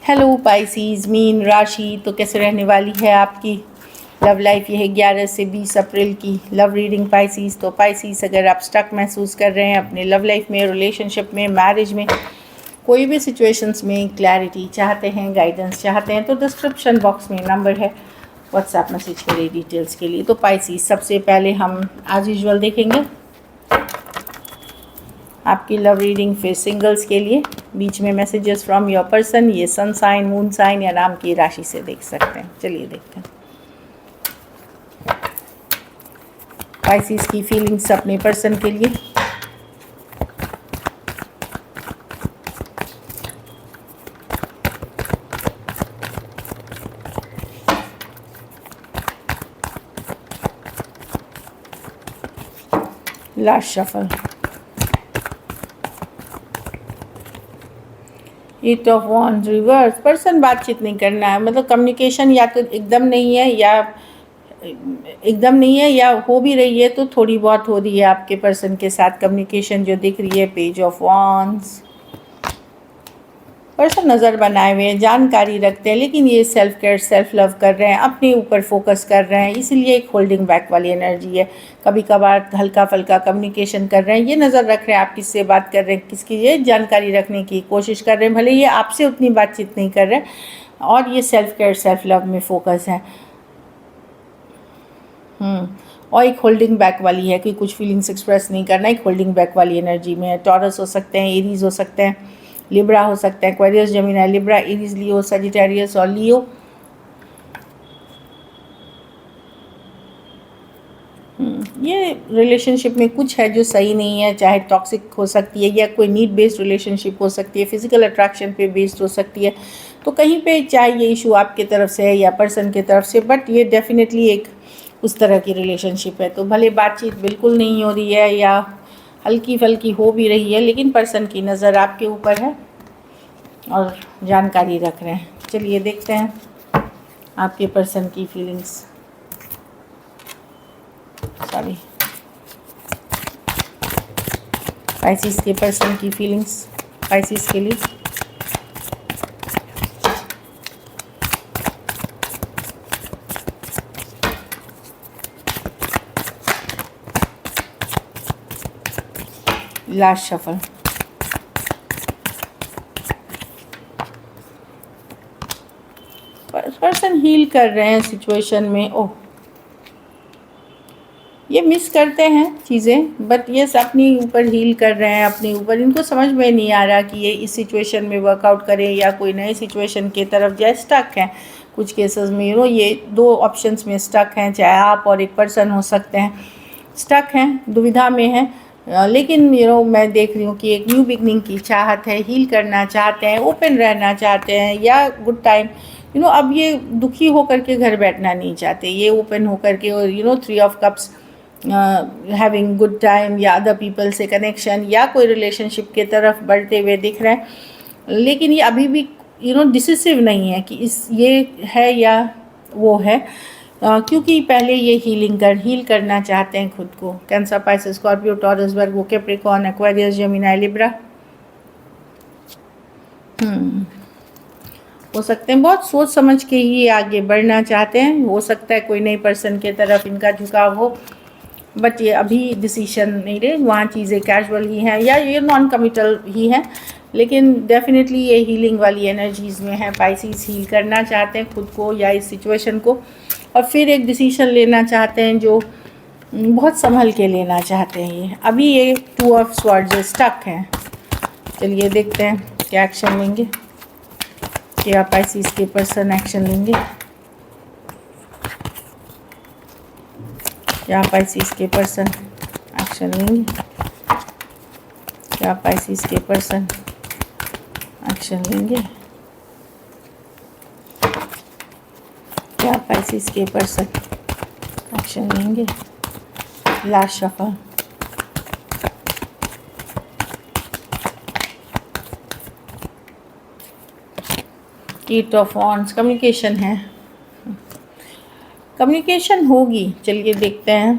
Hello Pisces, mean राशि तो कैसे रहने वाली है आपकी लव लाइफ। ये है 11 से 20 अप्रैल की लव रीडिंग पाइसीज। तो पाइसीज, अगर आप स्टक महसूस कर रहे हैं अपने लव लाइफ में, रिलेशनशिप में, मैरिज में, कोई भी सिचुएशंस में क्लैरिटी चाहते हैं, गाइडेंस चाहते हैं, तो डिस्क्रिप्शन बॉक्स में नंबर है, व्हाट्सएप मैसेज करिए डिटेल्स के लिए। तो पाइसीज, सबसे पहले हम एज यूजुअल देखेंगे आपकी लव रीडिंग, फिर सिंगल्स के लिए बीच में मैसेजेस फ्रॉम योर पर्सन। ये सन साइन, मून साइन या नाम की राशि से देख सकते हैं। चलिए देखते हैं पाइसीज की फीलिंग्स अपने पर्सन के लिए। Last shuffle, 8 of wands reverse. Person बातचीत नहीं करना है, मतलब कम्युनिकेशन या तो एकदम नहीं है या हो भी रही है तो थोड़ी बहुत हो रही है आपके पर्सन के साथ कम्युनिकेशन जो दिख रही है। पेज ऑफ वॉन्ड्स, पर्सन नज़र बनाए हुए हैं, जानकारी रखते हैं, लेकिन ये सेल्फ केयर, सेल्फ लव कर रहे हैं, अपने ऊपर फोकस कर रहे हैं, इसीलिए एक होल्डिंग बैक वाली एनर्जी है। कभी कभार हल्का फुल्का कम्युनिकेशन कर रहे हैं, ये नज़र रख रहे हैं आप किससे बात कर रहे हैं, किसकी ये जानकारी रखने की कोशिश कर रहे हैं, भले ये आपसे उतनी बातचीत नहीं कर रहे हैं, और ये सेल्फ केयर, सेल्फ लव में फोकस है। और एक होल्डिंग बैक वाली है कि कुछ फीलिंग्स एक्सप्रेस नहीं करना, एक होल्डिंग बैक वाली एनर्जी में है। टॉरस हो सकते हैं, एरीज हो सकते हैं, लिब्रा हो सकता है, Aquarius, Gemini, Libra, Aries, Leo, Sagittarius और लियो। ये रिलेशनशिप में कुछ है जो सही नहीं है, चाहे टॉक्सिक हो सकती है या कोई नीड बेस्ड रिलेशनशिप हो सकती है, फिजिकल अट्रैक्शन पे बेस्ड हो सकती है। तो कहीं पे चाहे ये इशू आपके तरफ से है या पर्सन की तरफ से, बट ये डेफिनेटली एक उस तरह की रिलेशनशिप है। तो भले बातचीत बिल्कुल नहीं हो रही है या हल्की फल्की हो भी रही है, लेकिन पर्सन की नज़र आपके ऊपर है और जानकारी रख रहे हैं। चलिए देखते हैं आपके पर्सन की फीलिंग्स, सॉरी पाइसीज के पर्सन की फीलिंग्स पाइसीज के लिए। लास्ट शफल, पर्सन हील कर रहे हैं सिचुएशन में। ओह, ये मिस करते हैं चीज़ें, बट ये अपने ऊपर हील कर रहे हैं, अपने ऊपर। इनको समझ में नहीं आ रहा कि ये इस सिचुएशन में वर्कआउट करें या कोई नए सिचुएशन की तरफ जाए। स्टक हैं कुछ केसेस में, ये दो ऑप्शंस में स्टक हैं, चाहे आप और एक पर्सन हो सकते हैं, स्टक हैं, दुविधा में हैं। लेकिन मैं देख रही हूँ कि एक न्यू बिगनिंग की चाहत है, हील करना चाहते हैं, ओपन रहना चाहते हैं, या गुड टाइम अब ये दुखी होकर के घर बैठना नहीं चाहते, ये ओपन होकर के, और 3 of cups, having good time या अदर पीपल से कनेक्शन या कोई रिलेशनशिप के तरफ बढ़ते हुए दिख रहे हैं। लेकिन ये अभी भी डिसिसिव नहीं है कि ये है या वो है, क्योंकि पहले ये हील करना चाहते हैं खुद को। Cancer, Pisces, Scorpio, taurus, Virgo, Capricorn, Aquarius, Gemini, Libra हो सकते हैं। बहुत सोच समझ के ही आगे बढ़ना चाहते हैं। हो सकता है कोई नए पर्सन के तरफ इनका झुकाव हो, बट ये अभी डिसीजन नहीं ले, वहाँ चीज़ें कैजुअल ही हैं या ये नॉन कमिटल ही हैं, लेकिन डेफिनेटली ये हीलिंग वाली एनर्जीज़ में है। पाइसीज हील करना चाहते हैं खुद को या इस सिचुएशन को, और फिर एक डिसीजन लेना चाहते हैं जो बहुत संभल के लेना चाहते हैं। ये अभी ये 2 ऑफ स्वॉर्ड्स स्टक हैं। चलिए देखते हैं क्या एक्शन लेंगे, क्या पाइसीज के पर्सन एक्शन लेंगे, क्या पाइसीज के पर्सन एक्शन लेंगे, क्या पाइसीज के पर्सन एक्शन लेंगे, क्या पाइसीज के पर्सन एक्शन लेंगे। Last shuffle, eight of wands, communication है, कम्युनिकेशन होगी। चलिए देखते हैं,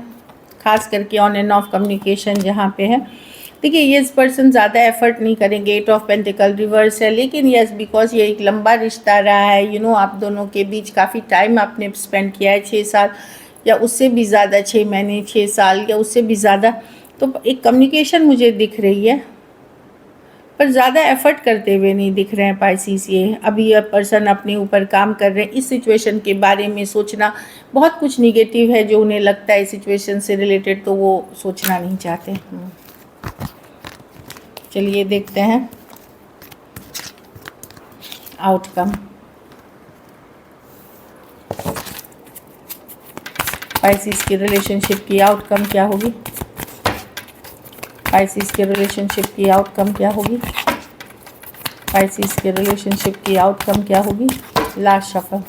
खास करके ऑन एंड ऑफ कम्युनिकेशन जहाँ पे है। देखिए ये पर्सन ज़्यादा एफर्ट नहीं करेंगे, 8 ऑफ पेंटिकल रिवर्स है, लेकिन यस बिकॉज ये एक लंबा रिश्ता रहा है, आप दोनों के बीच काफ़ी टाइम आपने स्पेंड किया है, 6 साल या उससे भी ज़्यादा, 6 महीने 6 साल या उससे भी ज़्यादा, तो एक कम्युनिकेशन मुझे दिख रही है, पर ज़्यादा एफर्ट करते हुए नहीं दिख रहे हैं पाइसिस। ये अभी यह पर्सन अपने ऊपर काम कर रहे हैं, इस सिचुएशन के बारे में सोचना, बहुत कुछ निगेटिव है जो उन्हें लगता है इस सिचुएशन से रिलेटेड, तो वो सोचना नहीं चाहते। चलिए देखते हैं आउटकम। पाइसिस की रिलेशनशिप की आउटकम क्या होगी? पाइसिस के रिलेशनशिप की आउटकम क्या होगी? पाइसिस के रिलेशनशिप की आउटकम क्या होगी? Last shuffle.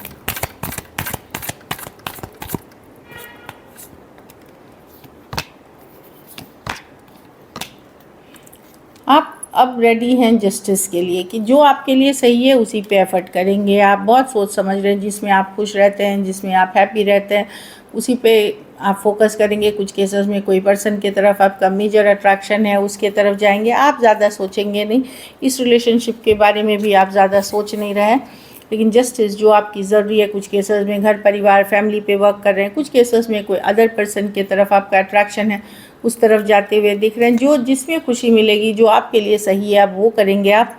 आप अब रेडी हैं जस्टिस के लिए कि जो आपके लिए सही है उसी पे एफर्ट करेंगे। आप बहुत सोच समझ रहे हैं, जिसमें आप खुश रहते हैं, जिसमें आप हैप्पी रहते हैं, उसी पे आप फोकस करेंगे। कुछ केसेस में कोई पर्सन की तरफ आपका मेजर अट्रैक्शन है, उसके तरफ जाएंगे, आप ज़्यादा सोचेंगे नहीं। इस रिलेशनशिप के बारे में भी आप ज़्यादा सोच नहीं रहे हैं, लेकिन जस्टिस जो आपकी ज़रूरी है, कुछ केसेस में घर परिवार फैमिली पे वर्क कर रहे हैं, कुछ केसेस में कोई अदर पर्सन की तरफ आपका अट्रैक्शन है, उस तरफ जाते हुए दिख रहे हैं। जो जिसमें खुशी मिलेगी, जो आपके लिए सही है, आप वो करेंगे, आप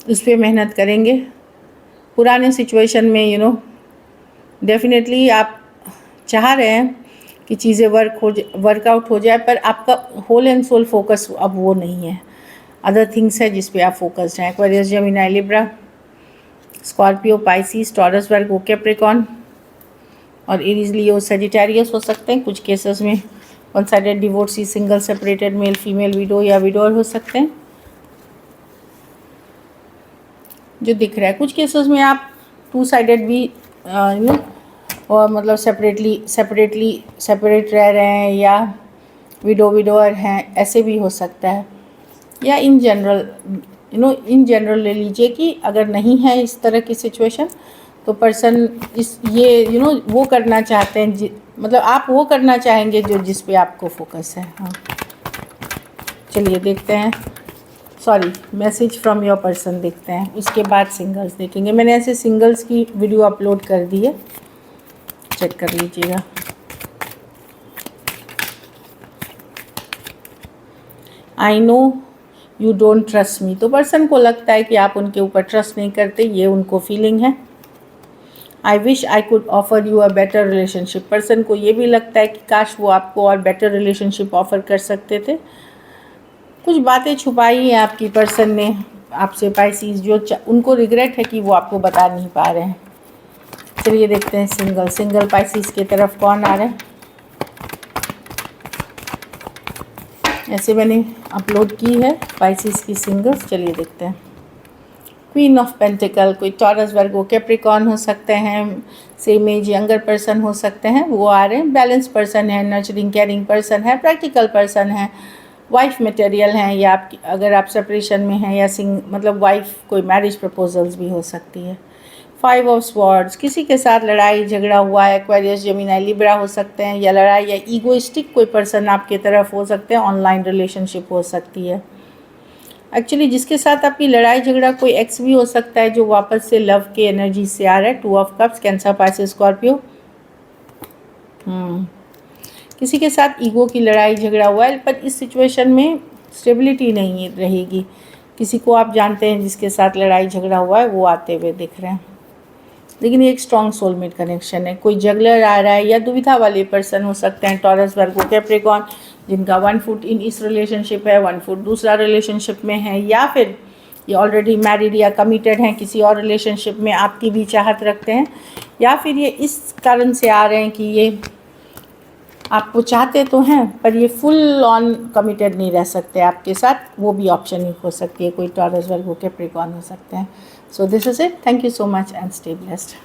उस पर मेहनत करेंगे। पुराने सिचुएशन में डेफिनेटली आप चाह रहे हैं कि चीज़ें वर्कआउट हो जाए, पर आपका होल एंड सोल फोकस अब वो नहीं है, अदर थिंग्स है जिस पे आप फोकस्ड हैं। Aquarius, Gemini, Libra, Scorpio, Pisces, Taurus, Virgo, Capricorn और एरीज, लियो, सजिटेरियस हो सकते हैं। कुछ केसेस में one sided divorcee, single, separated, male female, widow या विडोअर हो सकते हैं जो दिख रहा है। कुछ केसेस में आप 2 साइडेड भी और मतलब सेपरेट रह रहे हैं, या विडोअर हैं, ऐसे भी हो सकता है। या इन जनरल ले लीजिए कि अगर नहीं है इस तरह की सिचुएशन, तो पर्सन वो करना चाहते हैं, मतलब आप वो करना चाहेंगे जो जिस पे आपको फोकस है। हाँ, चलिए देखते हैं, मैसेज फ्रॉम योर पर्सन देखते हैं, उसके बाद सिंगल्स देखेंगे। मैंने ऐसे सिंगल्स की वीडियो अपलोड कर दी है, चेक कर लीजिएगा। I know you don't trust me, तो पर्सन को लगता है कि आप उनके ऊपर ट्रस्ट नहीं करते, ये उनको फीलिंग है। I wish I could offer you a better relationship, person को ये भी लगता है कि काश वो आपको और बेटर रिलेशनशिप ऑफर कर सकते थे। कुछ बातें छुपाई हैं आपकी पर्सन ने आपसे पाइसिस, जो उनको रिग्रेट है कि वो आपको बता नहीं पा रहे हैं। चलिए देखते हैं सिंगल पाइसिस की तरफ कौन आ रहा है। ऐसे मैंने अपलोड की है पाइसिस की सिंगल्स, चलिए देखते हैं। क्वीन ऑफ पेंटिकल, कोई टॉरस, वर्गो, कैप्रिकॉर्न हो सकते हैं, सेम एज यंगर पर्सन हो सकते हैं, वो आ रहे हैं। बैलेंस पर्सन है, नर्चरिंग केयरिंग पर्सन है, प्रैक्टिकल पर्सन है, वाइफ मटेरियल हैं, या आपकी अगर आप सेपरेशन में हैं या मतलब वाइफ कोई मैरिज प्रपोजल्स भी हो सकती है। 5 ऑफ स्वॉर्ड्स, किसी के साथ लड़ाई झगड़ा हुआ है, एक्वेरियस, जेमिनी, लिब्रा हो सकते हैं, या लड़ाई या ईगोइस्टिक कोई पर्सन आपकी तरफ हो सकते हैं, ऑनलाइन रिलेशनशिप हो सकती है। एक्चुअली जिसके साथ आपकी लड़ाई झगड़ा, कोई एक्स भी हो सकता है जो वापस से लव के एनर्जी से आ रहा है। 2 of cups, cancer, Pisces, Scorpio. किसी के साथ ईगो की लड़ाई झगड़ा हुआ है, पर इस सिचुएशन में स्टेबिलिटी नहीं रहेगी। किसी को आप जानते हैं जिसके साथ लड़ाई झगड़ा हुआ है, वो आते हुए दिख रहे हैं, लेकिन ये एक स्ट्रॉन्ग सोलमेट कनेक्शन है। कोई जगलर आ रहा है या दुविधा वाले पर्सन हो सकते हैं, टॉरस, वर्गो, कैप्रिकॉर्न, जिनका 1 फुट इन इस रिलेशनशिप है, 1 फुट दूसरा रिलेशनशिप में है, या फिर ये ऑलरेडी मैरिड या कमिटेड हैं, किसी और रिलेशनशिप में आपकी भी चाहत रखते हैं, या फिर ये इस कारण से आ रहे हैं कि ये आपको चाहते तो हैं पर ये फुल ऑन कमिटेड नहीं रह सकते आपके साथ, वो भी ऑप्शन ही हो सकती है। कोई टॉरस, वर्गो, कैप्रिकॉर्न हो सकते हैं। So this is it, thank you so much and stay blessed.